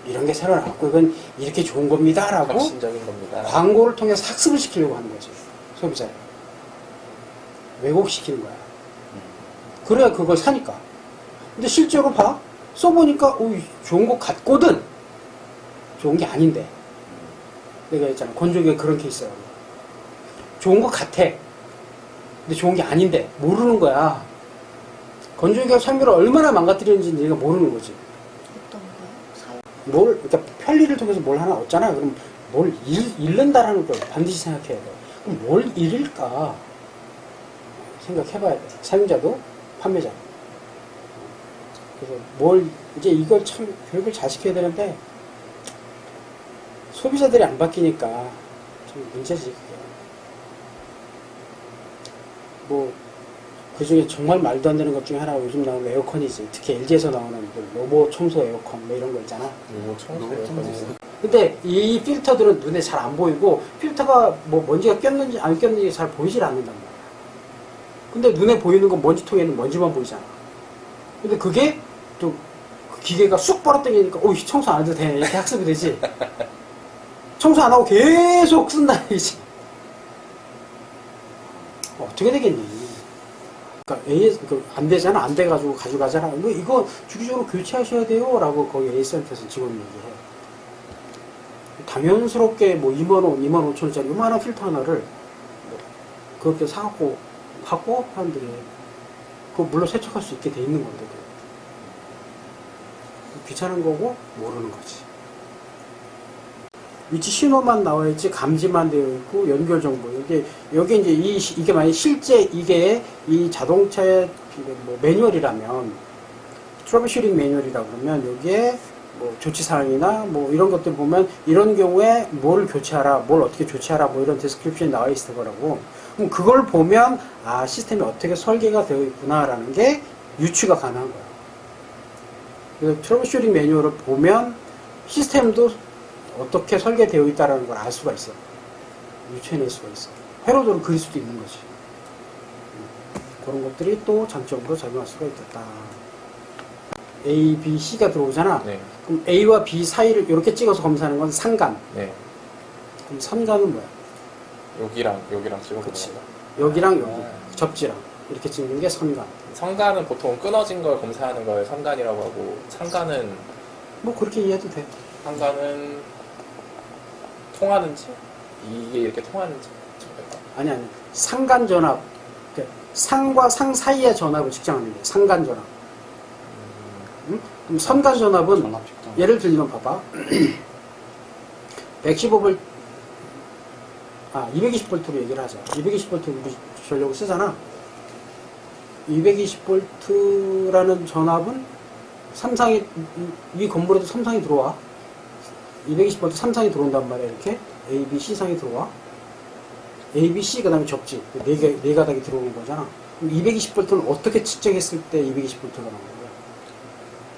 이런 게 새로 나왔고 이건 이렇게 좋은 겁니다 라고 혁신적인 겁니다. 광고를 통해서 학습을 시키려고 하는 거지. 소비자를. 왜곡시키는 거야. 그래야 그걸 사니까. 근데 실제로 봐. 써보니까 좋은 거 같거든. 좋은 게 아닌데. 내가 했잖아. 건조기가 그런 케이스라고. 좋은 거 같아. 근데 좋은 게 아닌데. 모르는 거야. 건조기가 삶을 얼마나 망가뜨리는지 네가 모르는 거지. 어떤 거요? 그러니까 편리를 통해서 뭘 하나 얻잖아. 그럼 뭘 잃는다라는 걸 반드시 생각해야 돼. 그럼 뭘 잃을까? 생각해봐야 돼. 사용자도, 판매자도. 그래서 이제 이걸 참 교육을 잘 시켜야 되는데, 소비자들이 안 바뀌니까 좀 문제지, 그게. 그 중에 정말 말도 안 되는 것 중에 하나가 요즘 나오는 에어컨이지. 특히 LG에서 나오는 로봇 청소 에어컨, 이런 거 있잖아. 로봇 청소 에어컨이 있어. 근데 이 필터들은 눈에 잘 안 보이고, 필터가 먼지가 꼈는지 안 꼈는지 잘 보이질 않는단 말이야. 근데 눈에 보이는 건 먼지통에는 먼지만 보이잖아. 근데 그게 또 그 기계가 쑥 빨아당기니까 청소 안 해도 돼. 이렇게 학습이 되지. 청소 안 하고 계속 쓴다 이지. 어떻게 되겠니? 그러니까 AS 안 되잖아. 안 돼가지고 가져가잖아. 이거 주기적으로 교체하셔야 돼요. 라고 거기 AS센터에서 직원이 얘기해. 당연스럽게 2만원, 2만 5천원짜리 요만한 필터 하나를 그렇게 사갖고 하고 사람들이 그거 물론 세척할 수 있게 돼 있는 건데 귀찮은 거고 모르는 거지. 위치 신호만 나와 있지 감지만 되어 있고 연결 정보 여기 이제 이게 만약 실제 이게 이 자동차의 매뉴얼이라면 트러블슈팅 매뉴얼이라 그러면 여기에 조치사항이나 이런 것들 보면 이런 경우에 뭘 교체하라, 뭘 어떻게 조치하라 이런 디스크립션이 나와 있을 거라고. 그럼 그걸 보면 시스템이 어떻게 설계가 되어 있구나라는 게 유추가 가능한 거야. 그래서 트러블슈팅 매뉴얼을 보면 시스템도 어떻게 설계되어 있다는 걸 알 수가 있어. 유추해낼 수가 있어. 회로도를 그릴 수도 있는 거지. 그런 것들이 또 장점으로 작용할 수가 있겠다. A, B, C가 들어오잖아. 네. 그럼 A와 B 사이를 이렇게 찍어서 검사하는 건 상간. 네. 그럼 선간은 뭐야? 여기랑 찍어보는 그치. 거다. 여기랑 여기, 접지랑 이렇게 찍는 게 선간. 선간은 보통 끊어진 걸 검사하는 걸 선간이라고 하고, 상간은 그렇게 이해해도 돼. 상간은 통하는지, 이게 이렇게 통하는지. 아니 상간 전압. 상과 상 사이의 전압을 측정하는 게 상간 전압. 응? 그럼 선간 전압은 예를 들면 봐봐. 115V 220V로 얘기를 하자. 220V 우리 전력을 쓰잖아. 220V라는 전압은 삼상이 이 건물에도 삼상이 들어와. 220V 삼상이 들어온단 말이야. 이렇게 A, B, C 상이 들어와. A, B, C 그 다음에 접지 네 가닥이 들어오는 거잖아. 그럼 220V는 어떻게 측정했을 때 220V가 나오는 거야?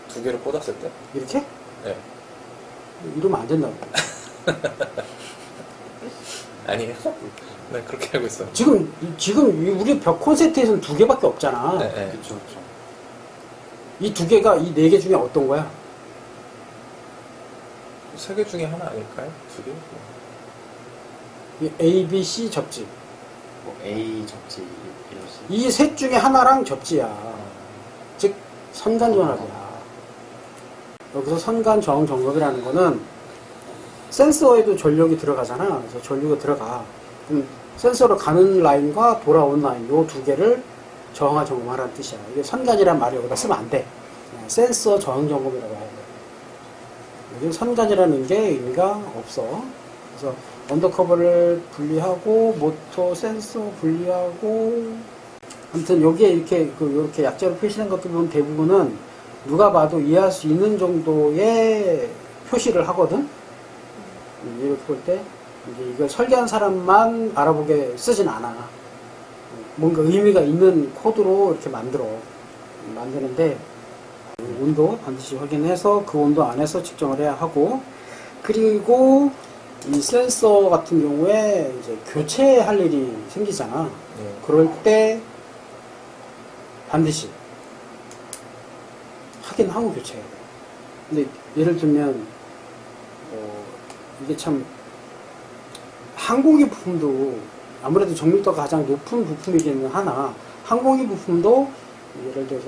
두 개를 꽂았을 때? 이렇게? 네. 이러면 안 된다고. 아니에요? 네, 그렇게 알고 있어요. 지금 우리 벽 콘센트에서는 두 개밖에 없잖아. 네, 네. 그쵸. 이 두 개가 이 네 개 중에 어떤 거야? 세 개 중에 하나 아닐까요? 두 개? 이 A, B, C 접지. A 접지 이러시. 이 셋 중에 하나랑 접지야. 즉 선간 전압이야. 여기서 선간 저항 정ገብ이라는 거는 센서에도 전력이 들어가잖아. 그래서 전류가 들어가. 그럼 센서로 가는 라인과 돌아온 라인 요 두 개를 저항 점검하라는 뜻이야. 이게 선간이라는 말을 여기다 쓰면 안 돼. 센서 저항 점검이라고 해야 돼. 여기 선간이라는 게 의미가 없어. 그래서 언더커버를 분리하고 모터 센서 분리하고 아무튼 여기에 이렇게 약자로 표시된 것들 보면 대부분은 누가 봐도 이해할 수 있는 정도의 표시를 하거든. 이렇게 볼 때 이제 이걸 설계한 사람만 알아보게 쓰진 않아. 뭔가 의미가 있는 코드로 이렇게 만드는데 온도 반드시 확인해서 그 온도 안에서 측정을 해야 하고, 그리고 이 센서 같은 경우에 이제 교체할 일이 생기잖아. 네. 그럴 때 반드시 확인하고 교체해야 돼. 근데 예를 들면 이게 참 항공기 부품도 아무래도 정밀도가 가장 높은 부품이기는 하나 항공기 부품도 예를 들어서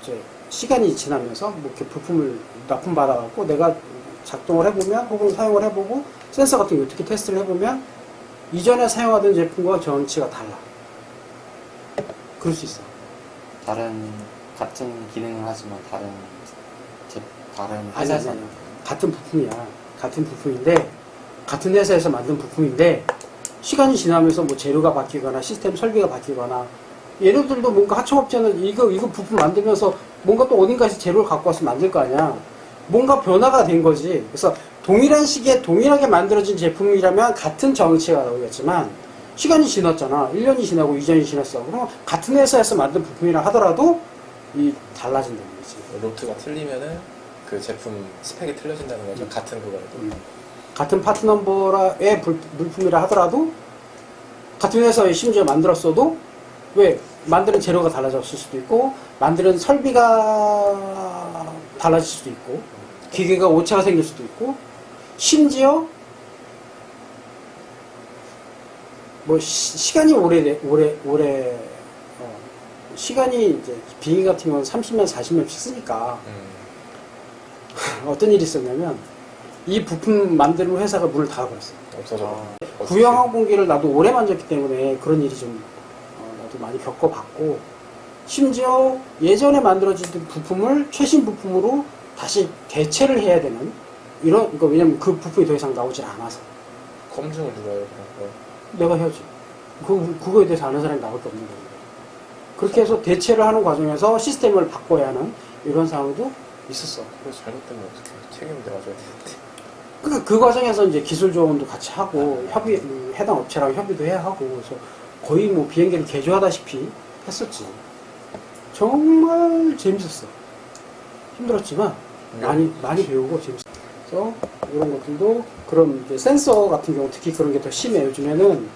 이제 시간이 지나면서 뭐 이렇게 부품을 납품받아갖고 내가 작동을 해보면 혹은 사용을 해보고 센서 같은 거 어떻게 테스트를 해보면 이전에 사용하던 제품과 전치가 달라. 그럴 수 있어. 같은 기능을 하지만 다른 아니, 회사에서 아니, 같은 부품이야. 같은 부품인데 같은 회사에서 만든 부품인데 시간이 지나면서 뭐 재료가 바뀌거나 시스템 설계가 바뀌거나 얘네들도 뭔가 하청업체는 이거 부품 만들면서 뭔가 또 어딘가에서 재료를 갖고 와서 만들 거 아니야. 뭔가 변화가 된 거지. 그래서 동일한 시기에 동일하게 만들어진 제품이라면 같은 정치가 나오겠지만 시간이 지났잖아. 1년이 지나고 2년이 지났어. 그럼 같은 회사에서 만든 부품이라 하더라도 이 달라진다는 거지. 로트가 틀리면은 그 제품 스펙이 틀려진다는 거죠. 같은 그거라도. 같은 파트 넘버의 물품이라 하더라도 같은 회사에 심지어 만들었어도 왜 만드는 재료가 달라졌을 수도 있고 만드는 설비가 달라질 수도 있고 기계가 오차가 생길 수도 있고 심지어 뭐 시간이 시간이 이제 비행기 같은 경우는 30년 40년씩 쓰니까 어떤 일이 있었냐면 이 부품 만드는 회사가 문을 닫아버렸어요. 없어져. 구형 항공기를 나도 오래 만졌기 때문에 그런 일이 좀 나도 많이 겪어봤고 심지어 예전에 만들어진 부품을 최신 부품으로 다시 대체를 해야 되는 이런 그러니까 왜냐면 그 부품이 더 이상 나오질 않아서 검증을 누가 해요 그런 내가 해야지. 그거에 대해서 아는 사람이 나밖에 없는 거예요. 그렇게 해서 대체를 하는 과정에서 시스템을 바꿔야 하는 이런 상황도 있었어. 그거 잘못되면 어떻게 책임을 내가줘야 되는데. 그러니까 그 과정에서 이제 기술 조언도 같이 하고 해당 업체랑 협의도 해야 하고 그래서 거의 뭐 비행기를 개조하다시피 했었지. 정말 재밌었어. 힘들었지만 많이 배우고 재밌었어. 그래서 이런 것들도 그런 이제 센서 같은 경우 특히 그런 게 더 심해. 요즘에는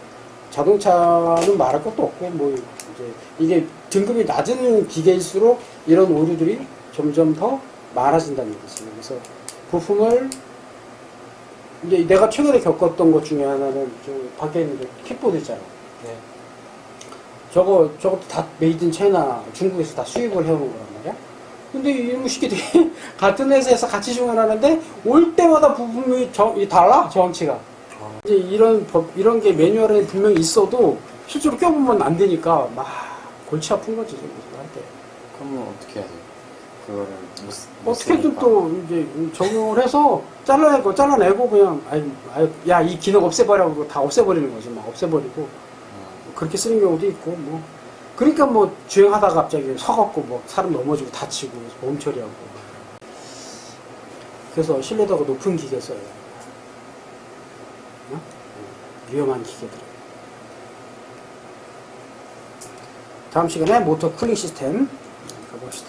자동차는 말할 것도 없고 뭐 이제 이게 등급이 낮은 기계일수록 이런 오류들이 점점 더 많아진다는 얘기지. 그래서 부품을 이제 내가 최근에 겪었던 것 중에 하나는 저 밖에 있는 그 킥보드 있잖아. 네. 저것도 다 메이드 인 차이나 중국에서 다 수입을 해오는 거란 말이야. 근데 이놈의 새끼들이 같은 회사에서 같이 주문하는데 올 때마다 부품이 달라 정치가. 이제 이런 게 매뉴얼에 분명히 있어도 실제로 껴보면 안 되니까 막 골치 아픈 거지 할 때. 그러면 어떻게 해야 돼요? 그거를 못 어떻게든 쓰니까. 또 이제 적용을 해서 잘라내고 그냥 야 이 기능 없애버리고 다 없애버리는 거지 막 없애버리고 그렇게 쓰는 경우도 있고 뭐 그러니까 뭐 주행하다가 갑자기 서갖고 뭐 사람 넘어지고 다치고 보험 처리하고 그래서 신뢰도가 높은 기계 써요. 어? 위험한 기계들. 다음 시간에 모터 쿨링 시스템 가봅시다.